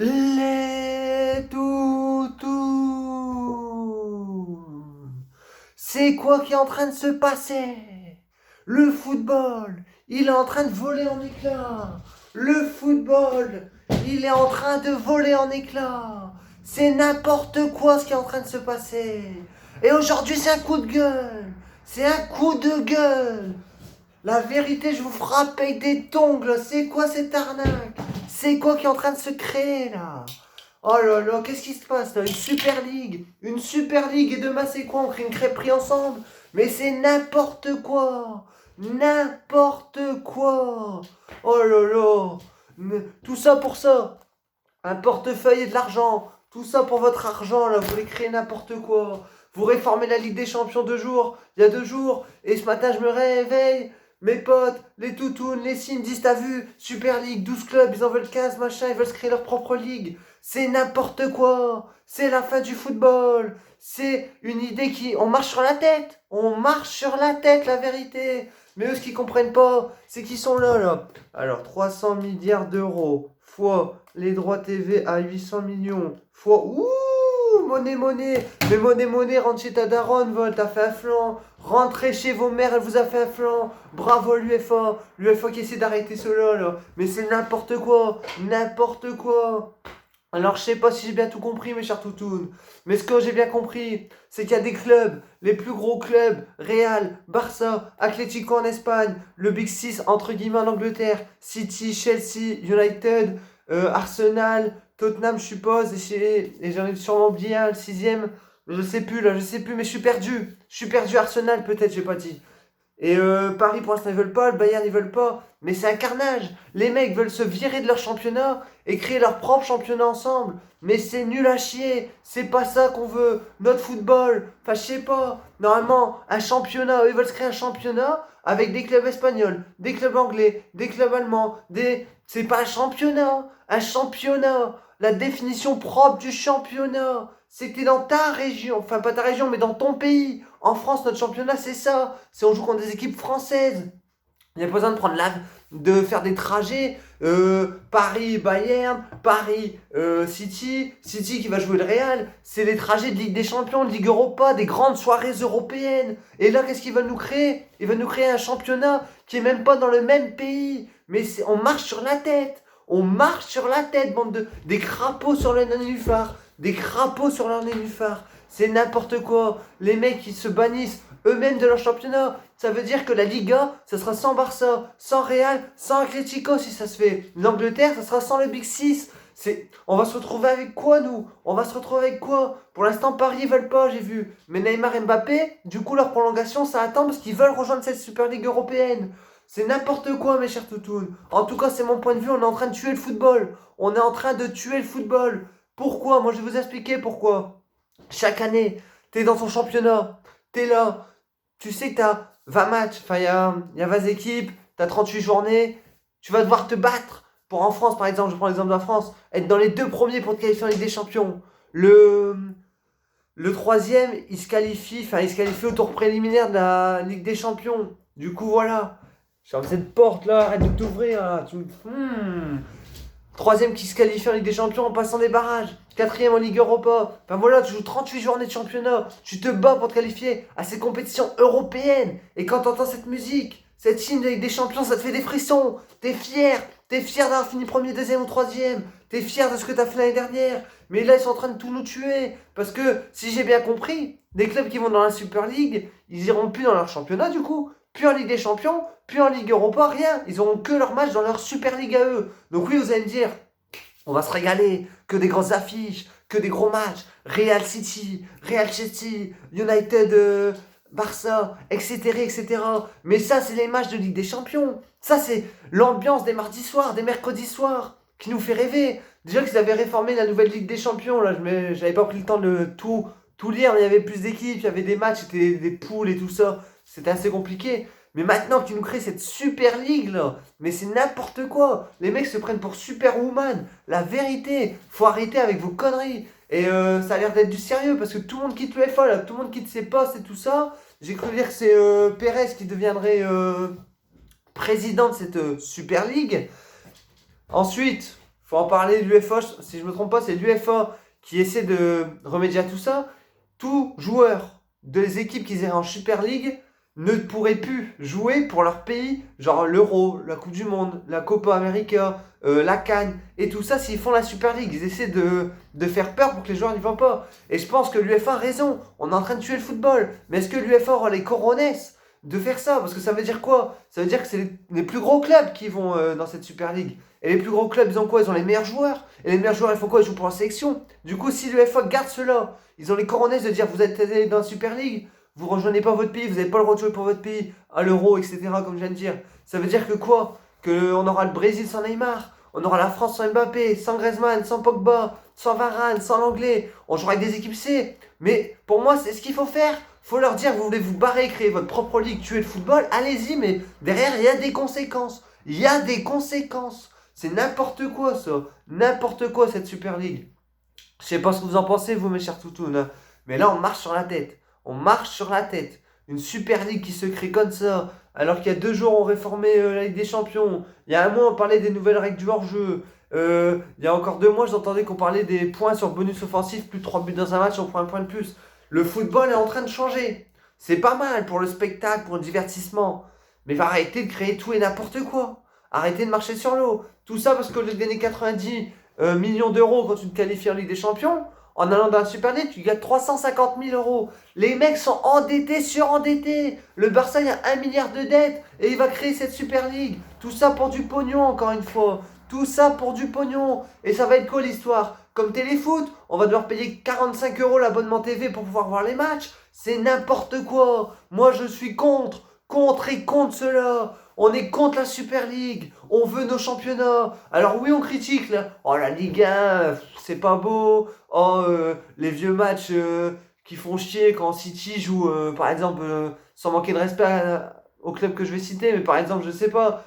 Les toutous. C'est quoi qui est en train de se passer? Le football, il est en train de voler en éclats. Le football, il est en train de voler en éclats. C'est n'importe quoi ce qui est en train de se passer. Et aujourd'hui, c'est un coup de gueule. C'est un coup de gueule. La vérité, je vous frappe avec des tongles. C'est quoi cette arnaque? C'est quoi qui est en train de se créer là? Oh là là, qu'est-ce qui se passe là? Une Super League. Une Super League et demain c'est quoi? On crée une crêperie ensemble? Mais c'est n'importe quoi. N'importe quoi. Oh là là. Tout ça pour ça. Un portefeuille et de l'argent. Tout ça pour votre argent là. Vous voulez créer n'importe quoi. Vous réformez la Ligue des Champions il y a 2 jours. Et ce matin je me réveille. Mes potes, les toutounes, les signes disent t'as vu, Super League, 12 clubs, ils en veulent 15, machin, ils veulent se créer leur propre ligue. C'est n'importe quoi. C'est la fin du football. C'est une idée qui... On marche sur la tête. On marche sur la tête, la vérité. Mais eux, ce qu'ils comprennent pas, c'est qu'ils sont là, là. Alors, 300 milliards d'euros, fois les droits TV à 800 millions, fois... Ouh, monnaie. Mais monnaie, rentre chez ta daronne, Vol, t'as fait un flanc. Rentrez chez vos mères, elle vous a fait un flanc. Bravo l'UFA. L'UFA qui essaie d'arrêter cela, là. Mais c'est n'importe quoi. N'importe quoi. Alors, je sais pas si j'ai bien tout compris, mes chers toutounes. Mais ce que j'ai bien compris, c'est qu'il y a des clubs, les plus gros clubs, Real, Barça, Atlético en Espagne, le Big Six entre guillemets en Angleterre, City, Chelsea, United, Arsenal, Tottenham, je suppose, et j'en ai sûrement oublié un, le sixième. Je sais plus, là, je sais plus, mais je suis perdu. Je suis perdu, Arsenal, peut-être, j'ai pas dit. Et Paris, pour l'instant, ils veulent pas. Le Bayern, ils veulent pas. Mais c'est un carnage. Les mecs veulent se virer de leur championnat et créer leur propre championnat ensemble. Mais c'est nul à chier. C'est pas ça qu'on veut. Notre football. Enfin, je sais pas. Normalement, un championnat. Eux, ils veulent se créer un championnat avec des clubs espagnols, des clubs anglais, des clubs allemands. C'est pas un championnat. Un championnat. La définition propre du championnat, c'est que t'es dans ta région. Enfin, pas ta région, mais dans ton pays. En France, notre championnat, c'est ça. C'est on joue contre des équipes françaises. Il n'y a pas besoin de faire des trajets. Paris-Bayern, Paris-City, City qui va jouer le Real. C'est les trajets de Ligue des Champions, de Ligue Europa, des grandes soirées européennes. Et là, qu'est-ce qu'ils veulent nous créer? Ils veulent nous créer un championnat qui est même pas dans le même pays. Mais on marche sur la tête. On marche sur la tête, bande de... Des crapauds sur le nénuphar. Des crapauds sur leur nénuphar. C'est n'importe quoi. Les mecs qui se bannissent eux-mêmes de leur championnat. Ça veut dire que la Liga, ça sera sans Barça, sans Real, sans Atlético si ça se fait. L'Angleterre, ça sera sans le Big Six. On va se retrouver avec quoi, nous? On va se retrouver avec quoi? Pour l'instant, Paris, ils veulent pas, j'ai vu. Mais Neymar et Mbappé, du coup, leur prolongation, ça attend parce qu'ils veulent rejoindre cette Super Ligue européenne. C'est n'importe quoi, mes chers toutounes. En tout cas, c'est mon point de vue. On est en train de tuer le football. On est en train de tuer le football. Pourquoi? Moi, je vais vous expliquer pourquoi. Chaque année, t'es dans ton championnat. T'es là. Tu sais que t'as 20 matchs. Enfin, il y a 20 équipes. T'as 38 journées. Tu vas devoir te battre. Pour en France, par exemple, je prends l'exemple de la France. Être dans les 2 premiers pour te qualifier en Ligue des Champions. Le troisième, il se qualifie au tour préliminaire de la Ligue des Champions. Du coup, voilà. Je ferme cette porte là, arrête de t'ouvrir là. Troisième qui se qualifie en Ligue des Champions en passant des barrages. Quatrième en Ligue Europa. Enfin voilà, tu joues 38 journées de championnat. Tu te bats pour te qualifier à ces compétitions européennes. Et quand t'entends cette musique, cette hymne de Ligue des Champions, ça te fait des frissons. T'es fier. T'es fier d'avoir fini premier, deuxième ou troisième. T'es fier de ce que t'as fait l'année dernière. Mais là, ils sont en train de tout nous tuer. Parce que, si j'ai bien compris, des clubs qui vont dans la Super League, ils iront plus dans leur championnat du coup. Plus en Ligue des Champions, plus en Ligue Europa, rien. Ils auront que leur match dans leur Super League à eux. Donc oui, vous allez me dire, on va se régaler, que des grosses affiches, que des gros matchs, Real City, Real Chelsea, United, Barça, etc., etc. Mais ça, c'est les matchs de Ligue des Champions. Ça, c'est l'ambiance des mardis soirs, des mercredis soirs, qui nous fait rêver. Déjà qu'ils avaient réformé la nouvelle Ligue des Champions, là, j'avais pas pris le temps de tout lire, mais il y avait plus d'équipes, il y avait des matchs, c'était des poules et tout ça. C'était assez compliqué. Mais maintenant que tu nous crées cette Super League là, mais c'est n'importe quoi. Les mecs se prennent pour Superwoman. La vérité, faut arrêter avec vos conneries. Et ça a l'air d'être du sérieux parce que tout le monde quitte l'UEFA là, tout le monde quitte ses postes et tout ça. J'ai cru dire que c'est Pérez qui deviendrait président de cette Super League. Ensuite, faut en parler, l'UEFA, si je me trompe pas, c'est l'UEFA qui essaie de remédier à tout ça. Tout joueur des équipes qui iraient en Super League ne pourrait plus jouer pour leur pays, genre l'Euro, la Coupe du Monde, la Copa América, la CAN, et tout ça s'ils font la Super League. Ils essaient de faire peur pour que les joueurs n'y vont pas. Et je pense que l'UEFA a raison, on est en train de tuer le football. Mais est-ce que l'UEFA aura les cojones de faire ça? Parce que ça veut dire quoi? Ça veut dire que c'est les plus gros clubs qui vont dans cette Super League. Et les plus gros clubs, ils ont quoi? Ils ont les meilleurs joueurs. Et les meilleurs joueurs, ils font quoi? Ils jouent pour la sélection. Du coup, si l'UEFA garde cela, ils ont les cojones de dire vous êtes allés dans la Super League, vous rejoignez pas votre pays, vous n'avez pas le droit de jouer pour votre pays, à l'Euro, etc. comme je viens de dire. Ça veut dire que quoi? Qu'on aura le Brésil sans Neymar, on aura la France sans Mbappé, sans Griezmann, sans Pogba, sans Varane, sans l'Anglais. On jouera avec des équipes C. Mais pour moi, c'est ce qu'il faut faire. Faut leur dire, vous voulez vous barrer, créer votre propre ligue, tuer le football, allez-y, mais derrière, il y a des conséquences. Il y a des conséquences. C'est n'importe quoi, ça. N'importe quoi, cette Super League. Je sais pas ce que vous en pensez, vous, mes chers toutounes, hein. Mais là, on marche sur la tête. On marche sur la tête. Une Super League qui se crée comme ça, alors qu'il y a 2 jours, on réformait la Ligue des Champions. Il y a un mois, on parlait des nouvelles règles du hors-jeu. Il y a encore 2 mois, j'entendais qu'on parlait des points sur bonus offensif, plus de 3 buts dans un match, on prend un point de plus. Le football est en train de changer. C'est pas mal pour le spectacle, pour le divertissement. Mais va arrêter de créer tout et n'importe quoi. Arrêtez de marcher sur l'eau. Tout ça parce qu'au lieu de gagner 90 millions d'euros quand tu te qualifies en Ligue des Champions, en allant dans la Super League, tu gagnes 350 000 euros. Les mecs sont endettés, surendettés. Le Barça, il y a 1 milliard de dettes et il va créer cette Super League. Tout ça pour du pognon, encore une fois. Tout ça pour du pognon. Et ça va être quoi l'histoire? Comme Téléfoot, on va devoir payer 45 euros l'abonnement TV pour pouvoir voir les matchs. C'est n'importe quoi. Moi, je suis contre. Contre et contre cela. On est contre la Super League. On veut nos championnats. Alors oui, on critique là. Oh, la Ligue 1, c'est pas beau. Oh, les vieux matchs qui font chier quand City joue, par exemple, sans manquer de respect au club que je vais citer, mais par exemple, je sais pas,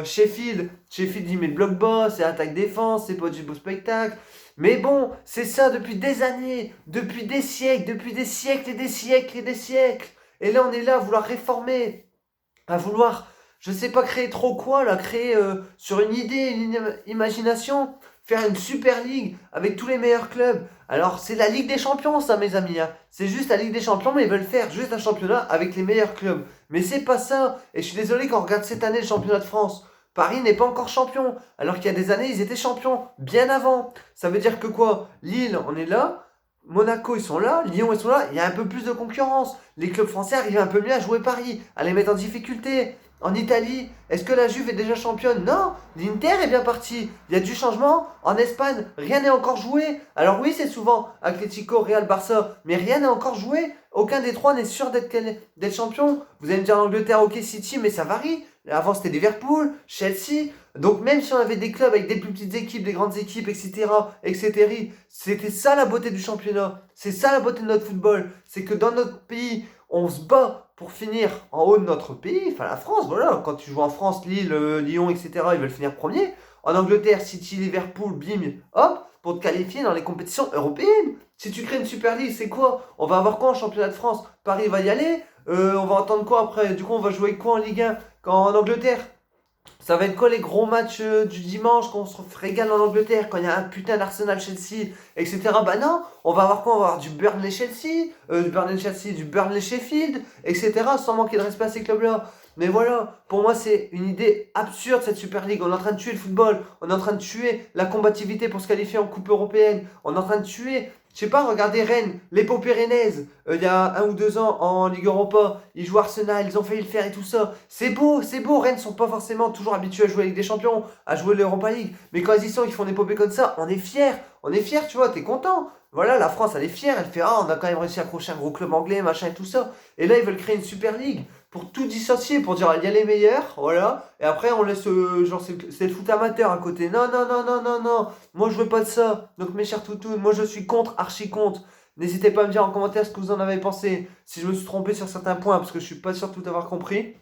Sheffield. Sheffield, il met le bloc bas, c'est attaque-défense, c'est pas du beau spectacle. Mais bon, c'est ça depuis des années, depuis des siècles et des siècles et des siècles. Et là, on est là à vouloir réformer, à vouloir, je sais pas créer trop quoi, là, créer sur une idée, une imagination, faire une Super League avec tous les meilleurs clubs. Alors, c'est la Ligue des Champions, ça, mes amis, hein. C'est juste la Ligue des Champions, mais ils veulent faire juste un championnat avec les meilleurs clubs. Mais c'est pas ça. Et je suis désolé quand on regarde cette année le championnat de France. Paris n'est pas encore champion, alors qu'il y a des années, ils étaient champions, bien avant. Ça veut dire que quoi? Lille, on est là. Monaco, ils sont là. Lyon, ils sont là. Il y a un peu plus de concurrence. Les clubs français arrivent un peu mieux à jouer Paris, à les mettre en difficulté. En Italie, est-ce que la Juve est déjà championne? Non, l'Inter est bien parti. Il y a du changement. En Espagne, rien n'est encore joué. Alors oui, c'est souvent Atlético, Real, Barça, mais rien n'est encore joué. Aucun des trois n'est sûr d'être champion. Vous allez me dire en Angleterre, ok, City, mais ça varie. Avant, c'était Liverpool, Chelsea. Donc même si on avait des clubs avec des plus petites équipes, des grandes équipes, etc., c'était ça la beauté du championnat. C'est ça la beauté de notre football. C'est que dans notre pays, on se bat pour finir en haut de notre pays, enfin la France, voilà. Quand tu joues en France, Lille, Lyon, etc., ils veulent finir premier. En Angleterre, City, Liverpool, bim, hop, pour te qualifier dans les compétitions européennes. Si tu crées une Super League, c'est quoi? On va avoir quoi en championnat de France? Paris va y aller. On va entendre quoi après? Du coup, on va jouer quoi en Ligue 1 en Angleterre? Ça va être quoi les gros matchs du dimanche quand on se régale en Angleterre, quand il y a un putain d'Arsenal-Chelsea, etc. Bah non, on va avoir quoi? On va avoir du Burnley-Chelsea, du Burnley-Sheffield, etc. Sans manquer de respect à ces clubs-là. Mais voilà, pour moi c'est une idée absurde cette Super League. On est en train de tuer le football, on est en train de tuer la combativité pour se qualifier en Coupe européenne, on est en train de tuer... Je sais pas, regardez Rennes, l'épopée rennaise, il y a 1 ou 2 ans en Ligue Europa, ils jouent Arsenal, ils ont failli le faire et tout ça. C'est beau, Rennes sont pas forcément toujours habitués à jouer avec des champions, à jouer l'Europa League. Mais quand ils y sont, ils font des épopées comme ça, on est fiers, tu vois, t'es content. Voilà, la France, elle est fière, elle fait, ah, on a quand même réussi à accrocher un gros club anglais, machin et tout ça. Et là, ils veulent créer une Super League pour tout dissocier, pour dire, il y a les meilleurs, voilà. Et après, on laisse, genre, c'est le foot amateur à côté. Non, non, non, non, non, non. Moi, je veux pas de ça. Donc, mes chers toutous, moi, je suis contre, archi contre. N'hésitez pas à me dire en commentaire ce que vous en avez pensé. Si je me suis trompé sur certains points, parce que je suis pas sûr de tout avoir compris.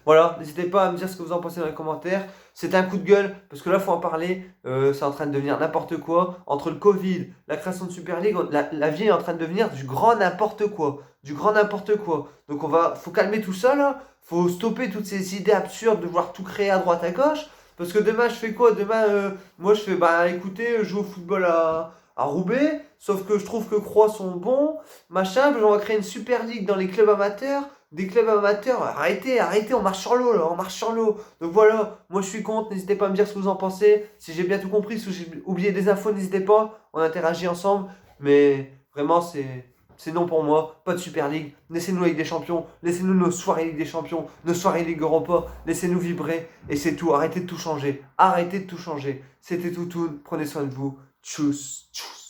Voilà, n'hésitez pas à me dire ce que vous en pensez dans les commentaires. C'était un coup de gueule, parce que là, il faut en parler. C'est en train de devenir n'importe quoi. Entre le Covid, la création de Super League, la vie est en train de devenir du grand n'importe quoi. Du grand n'importe quoi. Donc, faut calmer tout ça, là. Faut stopper toutes ces idées absurdes de vouloir tout créer à droite, à gauche. Parce que demain, je fais quoi? Demain, moi, je fais, bah écoutez, je joue au football à Roubaix, sauf que je trouve que Croix sont bons, machin, on va créer une super ligue dans les clubs amateurs. Des clubs amateurs, arrêtez, on marche sur l'eau là, on marche sur l'eau. Donc voilà, moi je suis contre, n'hésitez pas à me dire ce que vous en pensez. Si j'ai bien tout compris, si j'ai oublié des infos, n'hésitez pas, on interagit ensemble. Mais vraiment, c'est non pour moi, pas de Super League. Laissez-nous la Ligue des Champions, laissez-nous nos soirées Ligue des Champions, nos soirées Ligue Europa, laissez-nous vibrer et c'est tout. Arrêtez de tout changer, arrêtez de tout changer. C'était tout, prenez soin de vous. Tchuss, tchuss.